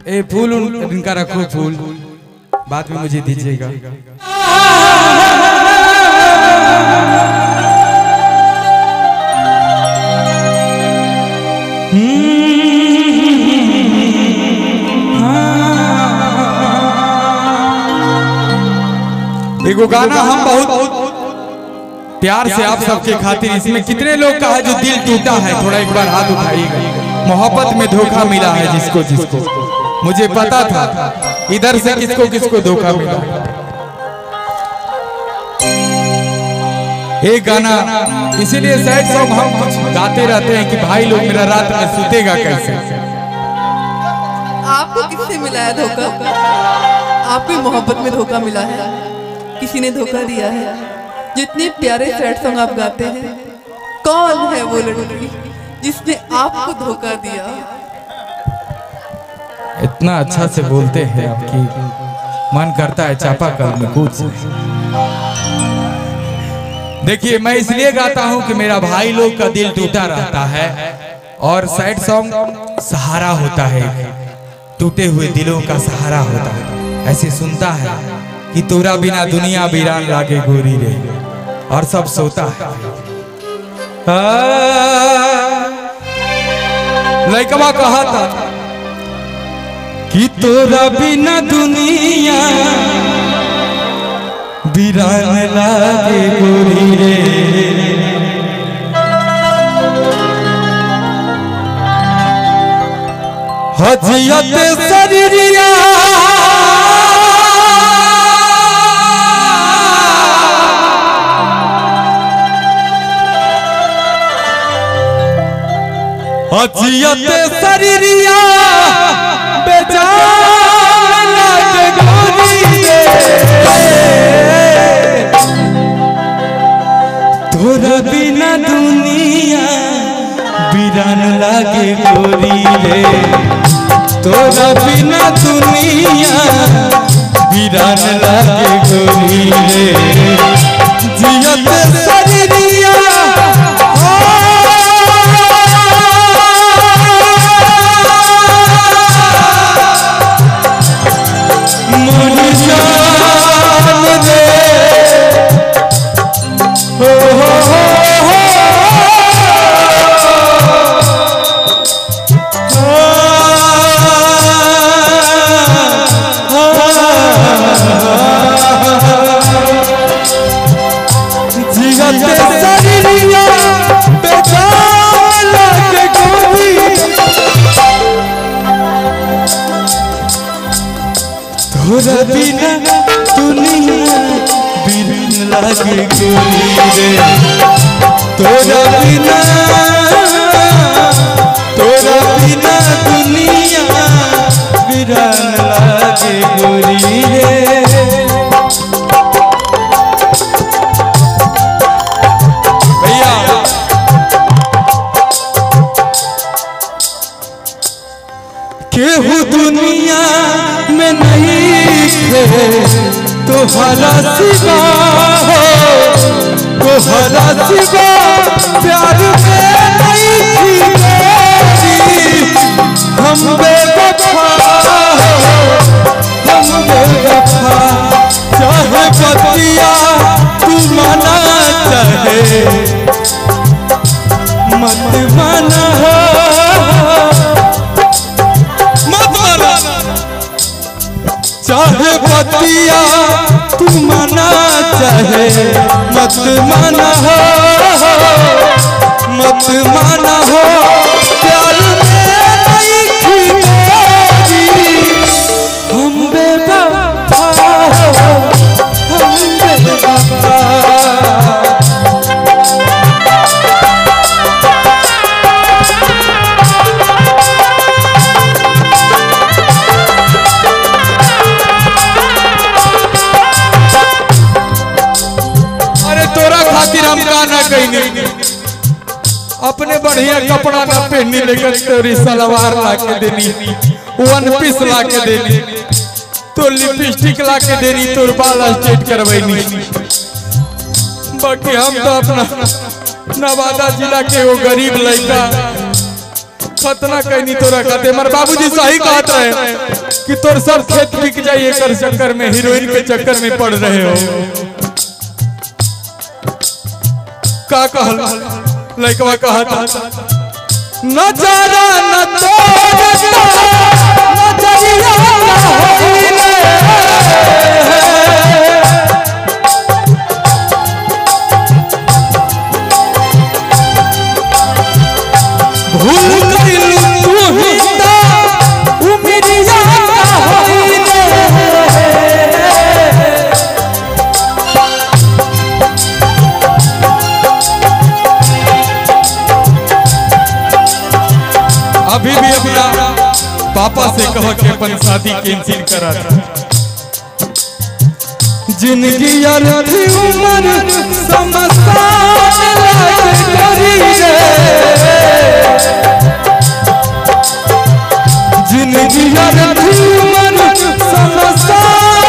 ए फूल इनका रखो, फूल बाद में मुझे दीजिएगा। एगो गाना हम बहुत प्यार से आप सबके खातिर, इसमें कितने लोग का है जो दिल टूटा है, थोड़ा एक बार हाथ उठाइएगा। मोहब्बत में धोखा मिला है जिसको जिसको, मुझे पता था इधर से किसको किसको धोखा मिला। एक गाना इसीलिए सैड सॉन्ग हम कुछ गाते रहते हैं कि भाई लोग मेरा रात में सुतेगा कैसे। आपको किससे मिला है धोखा? आपको मोहब्बत में धोखा मिला है, किसी ने धोखा दिया है? जितने प्यारे सैड सॉन्ग आप गाते हैं, कौन है वो लड़की जिसने आपको धोखा दिया? इतना अच्छा से बोलते हैं आपकी मन करता है चापाकल में कूद से। देखिए मैं इसलिए गाता हूं कि मेरा भाई लोग का दिल टूटा रहता है और सैड सॉन्ग सहारा होता है, टूटे हुए दिलों का सहारा होता है। ऐसे सुनता है कि तोरा बिना दुनिया वीरान लागे गोरी रे, और सब सोता है। लइकवा कहा था कि तोरा बिना दुनिया वीरान लागे गोरी रे, हजियत शरीरिया हजियत शरीरिया बेजान लागे गोरी रे, तोरा बिना दुनिया वीरान लागे गोरी रे, तोरा बिना दुनिया वीरान लागे गोरी रे, जियत शरीरिया तोरा बिना दुनिया वीरान लागे गोरी रे, तोरा बिना दुनिया वीरान लागे गोरी रे। भैया केहू दुनिया में नहीं तोहरा सिवा हो, तोहरा सिवा प्यार में नहीं थी, हम बेवफा हो, हम बेवफा। चाहे बतिया तू माना चाहे मत माना हो, चाहे बतिया तू माना चाहे मत माना हो, मत माना हो, प्यार में नहीं थी गोरी, हम बेवफा हो, हम बेवफा। हम गाना कहीं अपने बढ़िया कपड़ा न पहनने लेकर तोरी सलवार ला के देनी, वन पीस ला के देनी, तो लिपस्टिक ला के देनी, तोर बाल स्ट्रेट करवैनी। बाकी हम तो अपना नवादा जिला के वो गरीब लड़का खतना कहनी तोरा कहते हमारे बाबूजी सही कहत रहे कि तोर सब खेत बिक जाइए कर चक्कर में, हीरोइन के चक्कर में पड़ रहे हो। का कहल लइकवा कहता नजारा न तोरता नजरिया होइले भूल गइलू तू ही ता उमरिया होइले। अभी भी अपना पापा से कहो कि अपन शादी कैंसिल करा। जिंदगी यार थी उम्र समसान लागे करी रे, जिंदगी यार थी उम्र समसान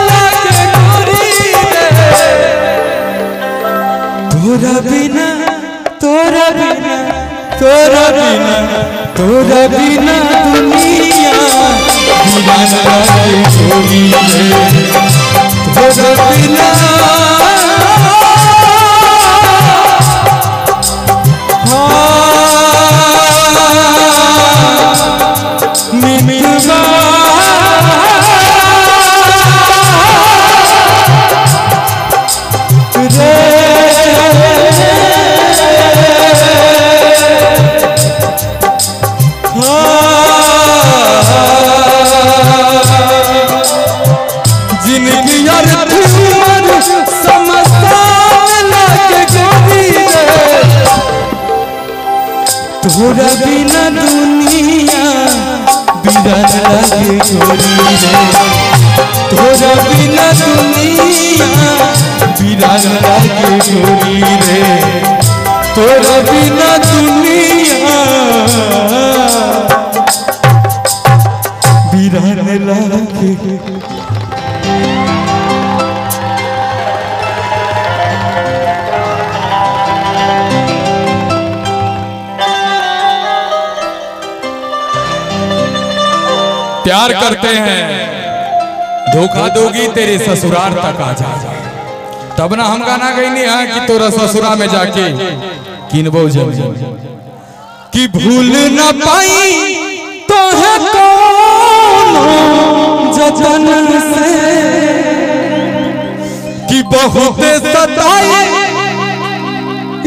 लागे करी रे। तोरा बिना तोरा बिना तोरा बिना तोरा बिना दुनिया दीवान लागे छोड़ी रे। तोरा बिना मिलवा रे जिंदगी यार तुमर समसान लागे गोरी रे। तोरा बिना दुनिया बिरन लागे गोरी रे। तोरा बिना दुनिया बिरन लागे गोरी रे। तोरा बिना दुनिया बिरन लागे। प्यार करते हैं धोखा दोगी तेरे ससुराल तक आ जा। तब ना हम गाना गईनी है कि तोरा ससुरा में जाके किनबो जमीन कि भूल न पाई तो है कौन जतन से कि बहुत सताई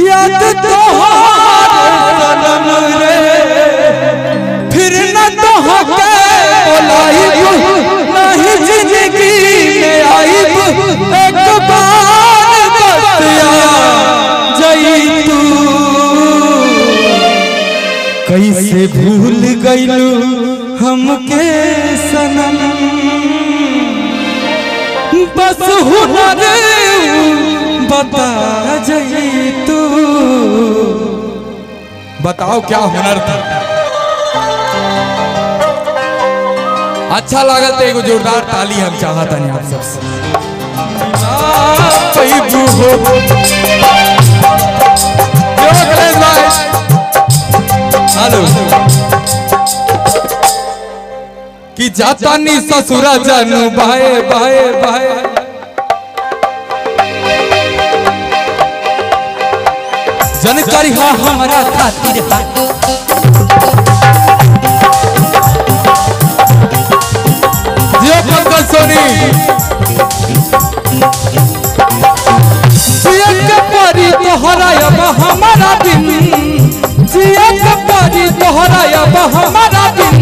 याद तोहार सनम रे। फिर न तो होके नहीं जिंदगी में आई एक बार बतिया जई तू। कैसे भूल गइलू हमके सनम बस हुनर बता जई तू। बताओ क्या हुनर था। अच्छा लागल तो एगो जोरदार ताली हम चाहता नहीं आप सबसे। हेलो कि जाता नी ससुरा जानू बाए बाए बाए जानकारी हाँ हमारा खातिर सोनी जिया के परी तोहरा अब हमारा दिन, जिया के परी तोहरा अब हमारा दिन।